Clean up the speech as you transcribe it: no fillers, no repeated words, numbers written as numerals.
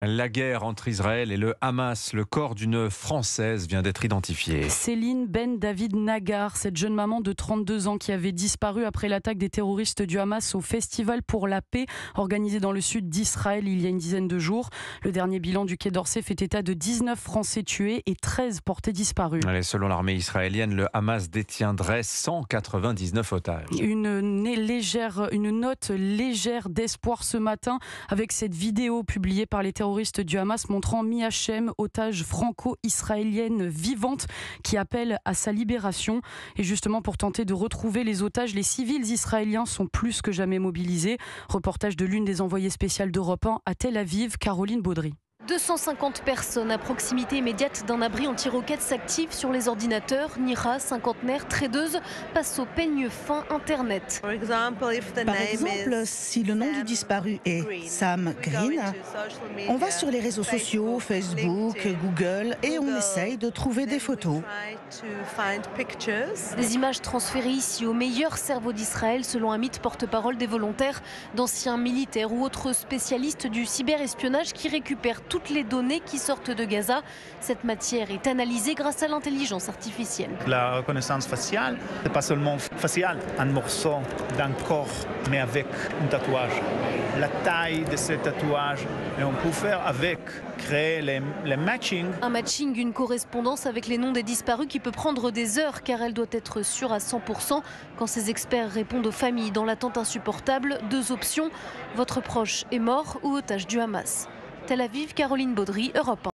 La guerre entre Israël et le Hamas, le corps d'une Française vient d'être identifié. Céline Ben David Nagar, cette jeune maman de 32 ans qui avait disparu après l'attaque des terroristes du Hamas au Festival pour la paix organisé dans le sud d'Israël il y a une dizaine de jours. Le dernier bilan du Quai d'Orsay fait état de 19 Français tués et 13 portés disparus. Selon l'armée israélienne, le Hamas détiendrait 199 otages. Une note légère d'espoir ce matin avec cette vidéo publiée par les terroristes du Hamas montrant Mihachem, otage franco-israélienne vivante qui appelle à sa libération. Et justement pour tenter de retrouver les otages, les civils israéliens sont plus que jamais mobilisés. Reportage de l'une des envoyées spéciales d'Europe 1 à Tel Aviv, Caroline Baudry. 250 personnes à proximité immédiate d'un abri anti-roquettes s'activent sur les ordinateurs. Nira, cinquantenaire, tradeuse, passe au peigne fin Internet. Par exemple, si le nom du disparu est Sam Green, on va sur les réseaux sociaux, Facebook, Google, et on essaye de trouver des photos. Des images transférées ici au meilleur cerveau d'Israël, selon un mythe porte-parole des volontaires, d'anciens militaires ou autres spécialistes du cyberespionnage qui récupèrent toutes les données qui sortent de Gaza. Cette matière est analysée grâce à l'intelligence artificielle. La reconnaissance faciale, c'est pas seulement facial, un morceau d'un corps, mais avec un tatouage. La taille de ce tatouage, et on peut faire avec, créer les matching. Un matching, une correspondance avec les noms des disparus qui peut prendre des heures car elle doit être sûre à 100%. Quand ces experts répondent aux familles dans l'attente insupportable, deux options, votre proche est mort ou otage du Hamas. Tel Aviv, Caroline Baudry, Europe 1.